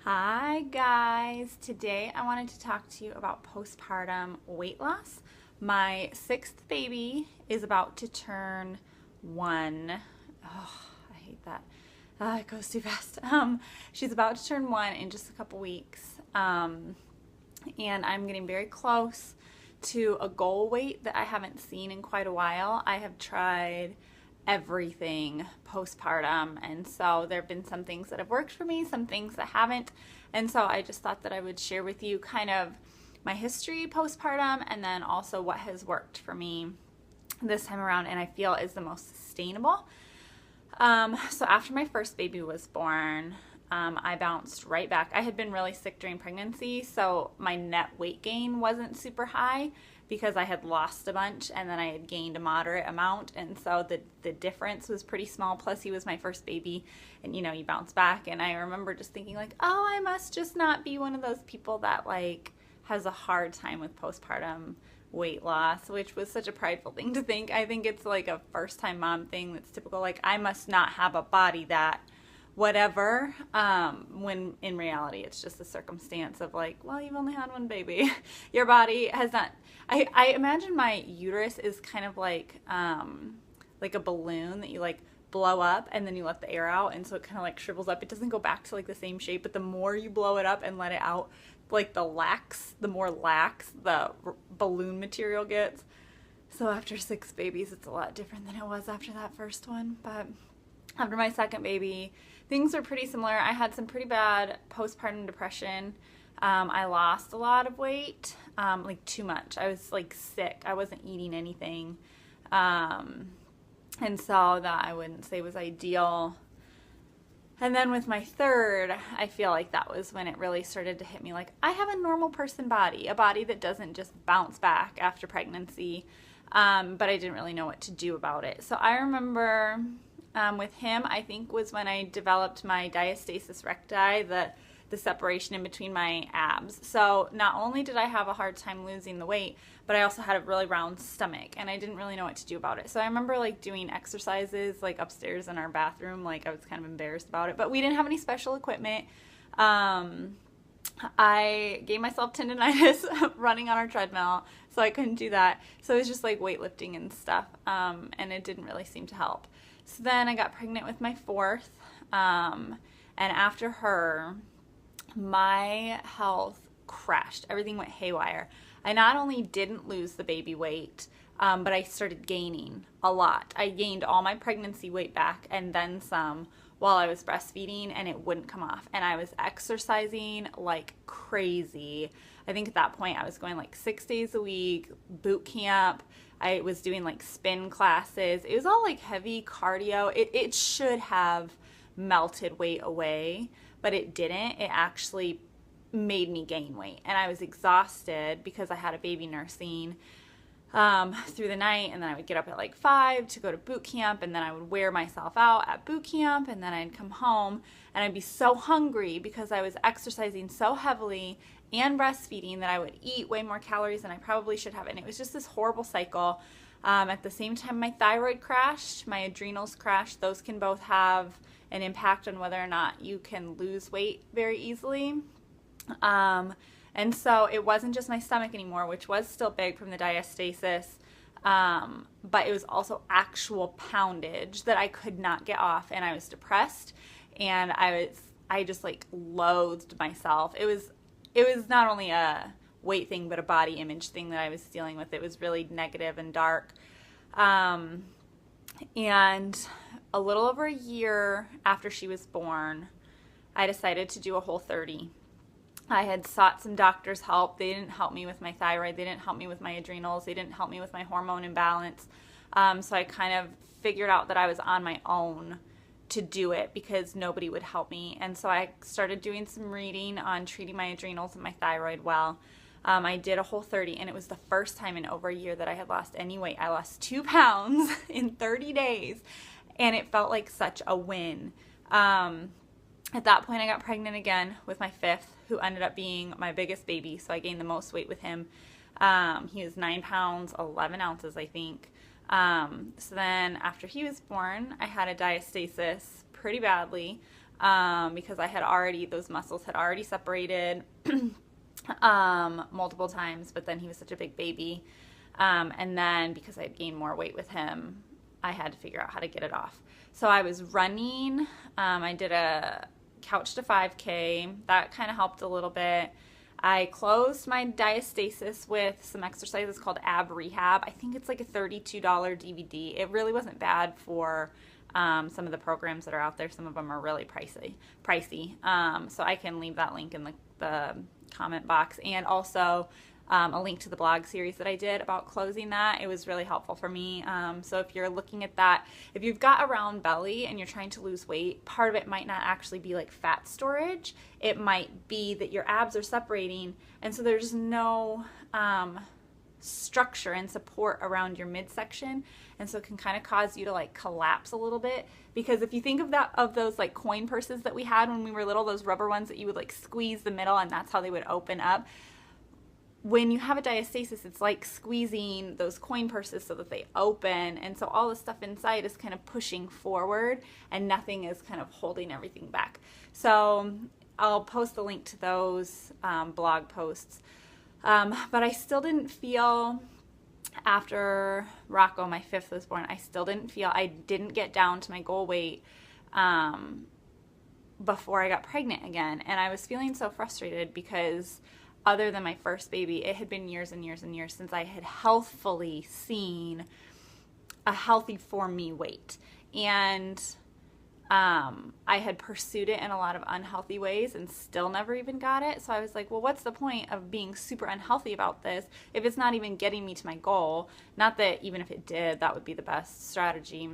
Hi guys, today I wanted to talk to you about postpartum weight loss. My sixth baby is about to turn 1. Oh, I hate that. It goes too fast. She's about to turn 1 in just a couple weeks. And I'm getting very close to a goal weight that I haven't seen in quite a while. I have tried everything postpartum, and so there have been some things that have worked for me, some things that haven't, and so I just thought that I would share with you kind of my history postpartum and then also what has worked for me this time around and I feel is the most sustainable. So after my first baby was born, I bounced right back. I had been really sick during pregnancy, so my net weight gain wasn't super high because I had lost a bunch and then I had gained a moderate amount, and so the difference was pretty small. Plus he was my first baby, and you bounce back. And I remember just thinking like, oh, I must just not be one of those people that like has a hard time with postpartum weight loss, which was such a prideful thing to think. I think it's like a first time mom thing that's typical, like I must not have a body that whatever, when in reality it's just a circumstance of like, well, you've only had one baby. Your body has not, I imagine my uterus is kind of like a balloon that you like blow up and then you let the air out, and so it kind of like shrivels up. It doesn't go back to like the same shape, but the more you blow it up and let it out, like the more lax the balloon material gets. So after 6 babies, it's a lot different than it was after that first one. But after my second baby, things were pretty similar. I had some pretty bad postpartum depression. I lost a lot of weight, like too much. I was like sick. I wasn't eating anything. And so that I wouldn't say was ideal. And then with my third, I feel like that was when it really started to hit me like, I have a normal person body, a body that doesn't just bounce back after pregnancy. But I didn't really know what to do about it. So I remember with him, I think was when I developed my diastasis recti, the separation in between my abs. So not only did I have a hard time losing the weight, but I also had a really round stomach, and I didn't really know what to do about it. So I remember like doing exercises like upstairs in our bathroom. Like I was kind of embarrassed about it, but we didn't have any special equipment. I gave myself tendonitis running on our treadmill, so I couldn't do that. So it was just like weightlifting and stuff, and it didn't really seem to help. So then I got pregnant with my fourth, and after her, my health crashed. Everything went haywire. I not only didn't lose the baby weight, but I started gaining a lot. I gained all my pregnancy weight back and then some while I was breastfeeding, and it wouldn't come off. And I was exercising like crazy. I think at that point I was going like 6 days a week, boot camp. I was doing like spin classes. It was all like heavy cardio. It should have melted weight away, but it didn't. It actually made me gain weight, and I was exhausted because I had a baby nursing through the night, and then I would get up at like 5 to go to boot camp, and then I would wear myself out at boot camp, and then I'd come home and I'd be so hungry because I was exercising so heavily and breastfeeding that I would eat way more calories than I probably should have, and it was just this horrible cycle. At the same time, my thyroid crashed, my adrenals crashed. Those can both have an impact on whether or not you can lose weight very easily. And so it wasn't just my stomach anymore, which was still big from the diastasis, but it was also actual poundage that I could not get off, and I was depressed, and I just like loathed myself. It was not only a weight thing, but a body image thing that I was dealing with. It was really negative and dark. And a little over a year after she was born, I decided to do a Whole30. I had sought some doctors' help. They didn't help me with my thyroid. They didn't help me with my adrenals. They didn't help me with my hormone imbalance. So I kind of figured out that I was on my own to do it because nobody would help me. And so I started doing some reading on treating my adrenals and my thyroid well. I did a Whole30, and it was the first time in over a year that I had lost any weight. I lost 2 pounds in 30 days, and it felt like such a win. At that point, I got pregnant again with my fifth, who ended up being my biggest baby, so I gained the most weight with him. He was 9 pounds, 11 ounces, I think. So then after he was born, I had a diastasis pretty badly. because those muscles had already separated multiple times, but then he was such a big baby. And then because I had gained more weight with him, I had to figure out how to get it off. So I was running. I did a couch to 5K. That kind of helped a little bit. I closed my diastasis with some exercises called Ab Rehab. I think it's like a $32 DVD. It really wasn't bad for some of the programs that are out there. Some of them are really pricey. So I can leave that link in the comment box, and also a link to the blog series that I did about closing that. It was really helpful for me. So if you're looking at that, if you've got a round belly and you're trying to lose weight, part of it might not actually be like fat storage. It might be that your abs are separating, and so there's no structure and support around your midsection, and so it can kind of cause you to like collapse a little bit. Because if you think of those like coin purses that we had when we were little, those rubber ones that you would like squeeze the middle and that's how they would open up. When you have a diastasis, it's like squeezing those coin purses so that they open, and so all the stuff inside is kind of pushing forward and nothing is kind of holding everything back. So I'll post the link to those blog posts. But I still didn't feel, after Rocco, my fifth, was born, I didn't get down to my goal weight before I got pregnant again. And I was feeling so frustrated because other than my first baby, it had been years and years and years since I had healthfully seen a healthy for me weight. And I had pursued it in a lot of unhealthy ways and still never even got it. So I was like, well, what's the point of being super unhealthy about this if it's not even getting me to my goal? Not that even if it did, that would be the best strategy.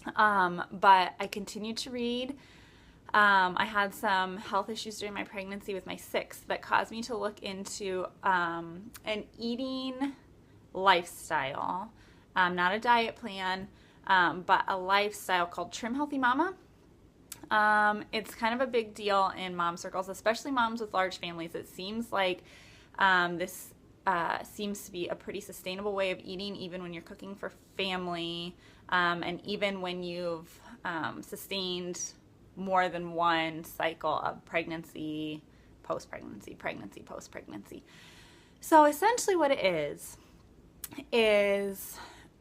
But I continued to read. I had some health issues during my pregnancy with my sixth that caused me to look into an eating lifestyle, not a diet plan, but a lifestyle called Trim Healthy Mama. It's kind of a big deal in mom circles, especially moms with large families. It seems like this seems to be a pretty sustainable way of eating, even when you're cooking for family, and even when you've sustained more than one cycle of pregnancy, post-pregnancy, pregnancy, post-pregnancy. So essentially what it is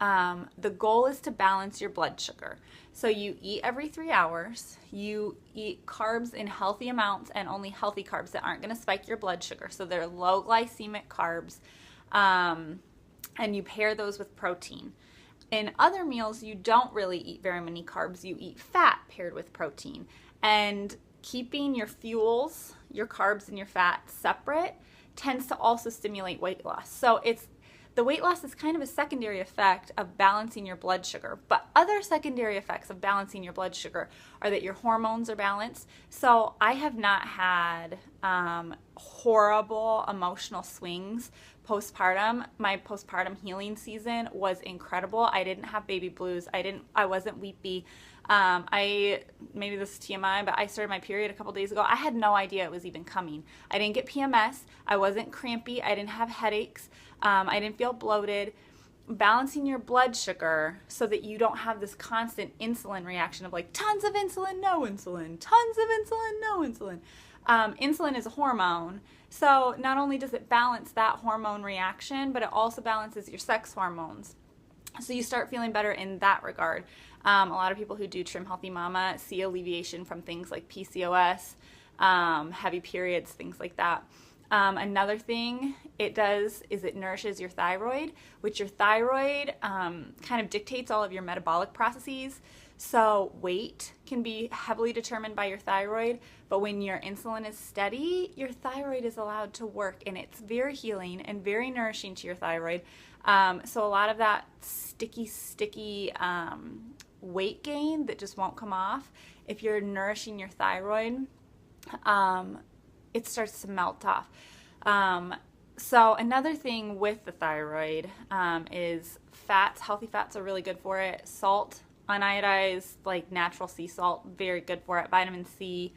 the goal is to balance your blood sugar. So you eat every 3 hours, you eat carbs in healthy amounts and only healthy carbs that aren't going to spike your blood sugar. So they're low glycemic carbs, and you pair those with protein. In other meals, you don't really eat very many carbs. You eat fat paired with protein. And keeping your fuels, your carbs and your fat separate tends to also stimulate weight loss. So the weight loss is kind of a secondary effect of balancing your blood sugar. But other secondary effects of balancing your blood sugar are that your hormones are balanced. So I have not had horrible emotional swings postpartum. My postpartum healing season was incredible. I didn't have baby blues. I wasn't weepy. Maybe this is TMI, but I started my period a couple days ago. I had no idea it was even coming. I didn't get PMS. I wasn't crampy. I didn't have headaches. I didn't feel bloated. Balancing your blood sugar so that you don't have this constant insulin reaction of like tons of insulin, no insulin, tons of insulin, no insulin. Insulin is a hormone. So not only does it balance that hormone reaction, but it also balances your sex hormones. So you start feeling better in that regard. A lot of people who do Trim Healthy Mama see alleviation from things like PCOS, heavy periods, things like that. Another thing it does is it nourishes your thyroid, which your thyroid kind of dictates all of your metabolic processes. So weight can be heavily determined by your thyroid, but when your insulin is steady, your thyroid is allowed to work, and it's very healing and very nourishing to your thyroid. So a lot of that sticky weight gain that just won't come off, if you're nourishing your thyroid, it starts to melt off. So another thing with the thyroid is fats. Healthy fats are really good for it. Salt, unionized, like natural sea salt, very good for it. Vitamin C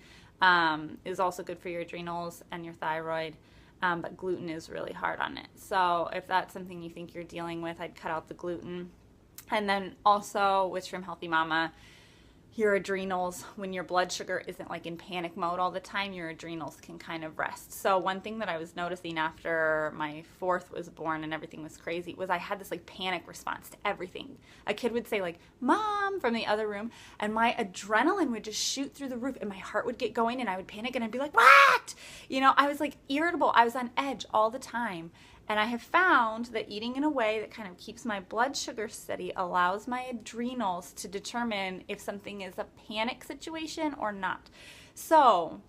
is also good for your adrenals and your thyroid, but gluten is really hard on it. So if that's something you think you're dealing with, I'd cut out the gluten. And then also with Trim Healthy Mama, your adrenals, when your blood sugar isn't like in panic mode all the time, your adrenals can kind of rest. So one thing that I was noticing after my fourth was born and everything was crazy was I had this like panic response to everything. A kid would say like, "Mom," from the other room, and my adrenaline would just shoot through the roof and my heart would get going and I would panic and I'd be like, "What?" I was like irritable. I was on edge all the time. And I have found that eating in a way that kind of keeps my blood sugar steady allows my adrenals to determine if something is a panic situation or not. So,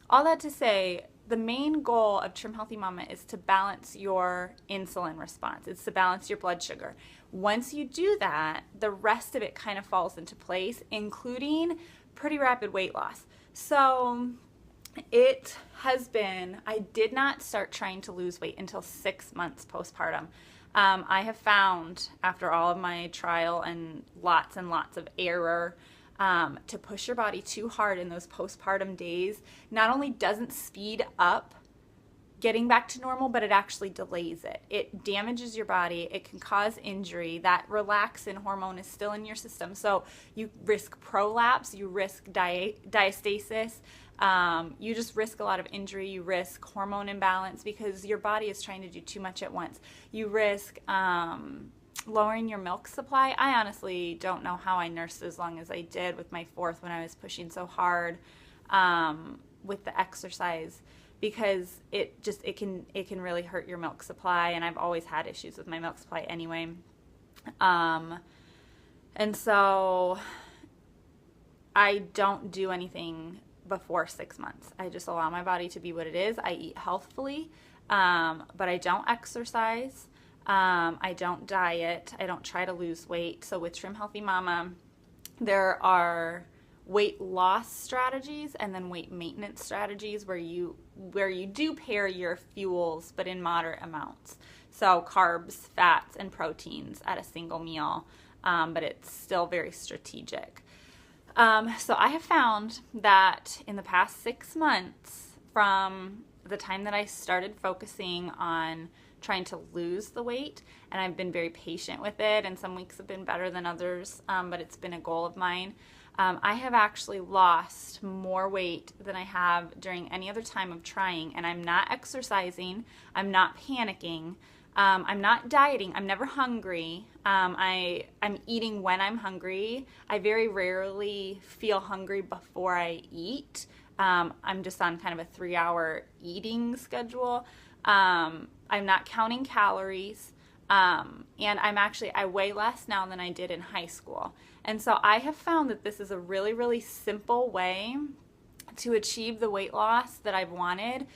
all that to say, the main goal of Trim Healthy Mama is to balance your insulin response. It's to balance your blood sugar. Once you do that, the rest of it kind of falls into place, including pretty rapid weight loss. So, it has been, I did not start trying to lose weight until 6 months postpartum. I have found, after all of my trial and lots of error, to push your body too hard in those postpartum days not only doesn't speed up getting back to normal, but it actually delays it. It damages your body. It can cause injury. That relaxin hormone is still in your system. So you risk prolapse, you risk diastasis, you just risk a lot of injury. You risk hormone imbalance because your body is trying to do too much at once. You risk lowering your milk supply. I honestly don't know how I nursed as long as I did with my fourth when I was pushing so hard with the exercise, because it can really hurt your milk supply, and I've always had issues with my milk supply anyway. And so I don't do anything before 6 months. I just allow my body to be what it is. I eat healthfully, but I don't exercise. I don't diet. I don't try to lose weight. So with Trim Healthy Mama, there are weight loss strategies and then weight maintenance strategies where you do pair your fuels, but in moderate amounts. So carbs, fats, and proteins at a single meal, but it's still very strategic. So I have found that in the past 6 months, from the time that I started focusing on trying to lose the weight, and I've been very patient with it, and some weeks have been better than others, but it's been a goal of mine. I have actually lost more weight than I have during any other time of trying, and I'm not exercising, I'm not panicking, I'm not dieting, I'm never hungry, I'm eating when I'm hungry. I very rarely feel hungry before I eat. I'm just on kind of a 3-hour eating schedule. I'm not counting calories, and I weigh less now than I did in high school. And so I have found that this is a really, really simple way to achieve the weight loss that I've wanted,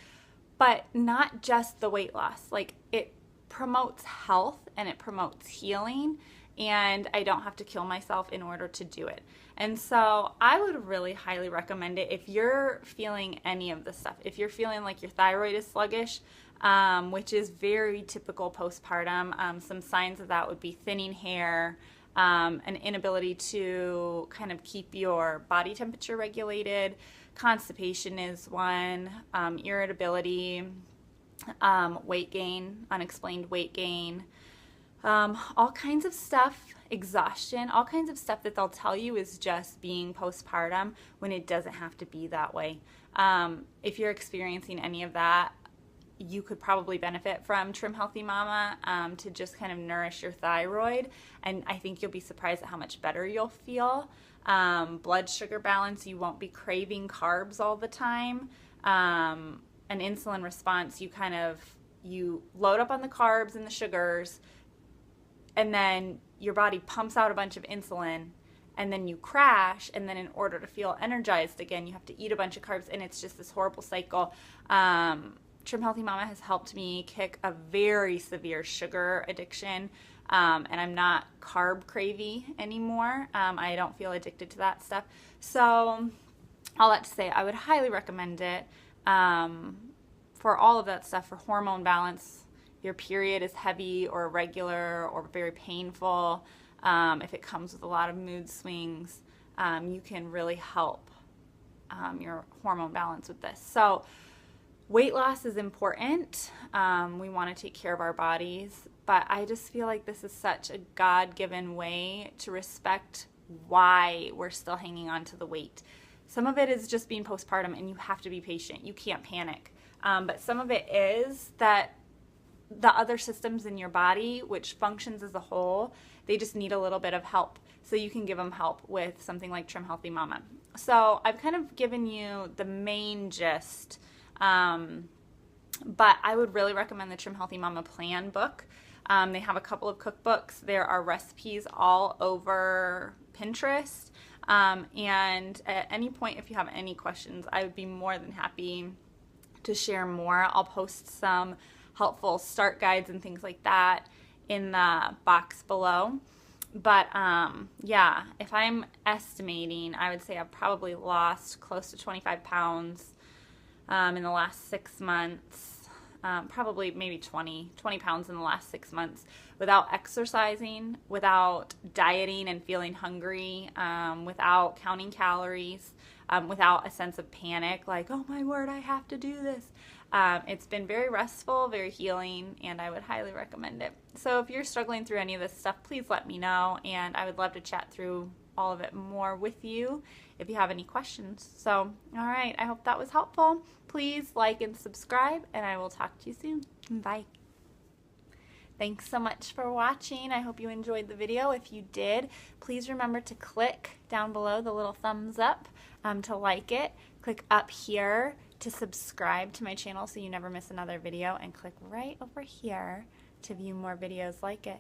but not just the weight loss. Like, it promotes health and it promotes healing, and I don't have to kill myself in order to do it. And so I would really highly recommend it if you're feeling any of this stuff. If you're feeling like your thyroid is sluggish, which is very typical postpartum, some signs of that would be thinning hair, an inability to kind of keep your body temperature regulated. Constipation is one, irritability, weight gain, unexplained weight gain, all kinds of stuff, exhaustion, all kinds of stuff that they'll tell you is just being postpartum when it doesn't have to be that way. If you're experiencing any of that, you could probably benefit from Trim Healthy Mama to just kind of nourish your thyroid, and I think you'll be surprised at how much better you'll feel. Blood sugar balance, you won't be craving carbs all the time. An insulin response, you load up on the carbs and the sugars, and then your body pumps out a bunch of insulin, and then you crash, and then in order to feel energized again, you have to eat a bunch of carbs, and it's just this horrible cycle. Trim Healthy Mama has helped me kick a very severe sugar addiction, and I'm not carb cravey anymore. I don't feel addicted to that stuff. So all that to say, I would highly recommend it for all of that stuff. For hormone balance, your period is heavy or irregular or very painful, if it comes with a lot of mood swings, you can really help your hormone balance with this. So weight loss is important. We want to take care of our bodies, but I just feel like this is such a God-given way to respect why we're still hanging on to the weight. Some of it is just being postpartum and you have to be patient. You can't panic. But some of it is that the other systems in your body, which functions as a whole, they just need a little bit of help. So you can give them help with something like Trim Healthy Mama. So I've kind of given you the main gist, but I would really recommend the Trim Healthy Mama Plan book. They have a couple of cookbooks. There are recipes all over Pinterest. And at any point, if you have any questions, I would be more than happy to share more. I'll post some helpful start guides and things like that in the box below. But yeah, if I'm estimating, I would say I've probably lost close to 25 pounds in the last 6 months. Probably maybe 20 pounds in the last 6 months without exercising, without dieting and feeling hungry, without counting calories, without a sense of panic, like, oh my word, I have to do this. It's been very restful, very healing, and I would highly recommend it. So if you're struggling through any of this stuff, please let me know, and I would love to chat through all of it more with you if you have any questions. So, all right, I hope that was helpful. Please like and subscribe, and I will talk to you soon. Bye. Thanks so much for watching. I hope you enjoyed the video. If you did, please remember to click down below the little thumbs up to like it. Click up here to subscribe to my channel so you never miss another video, and click right over here to view more videos like it.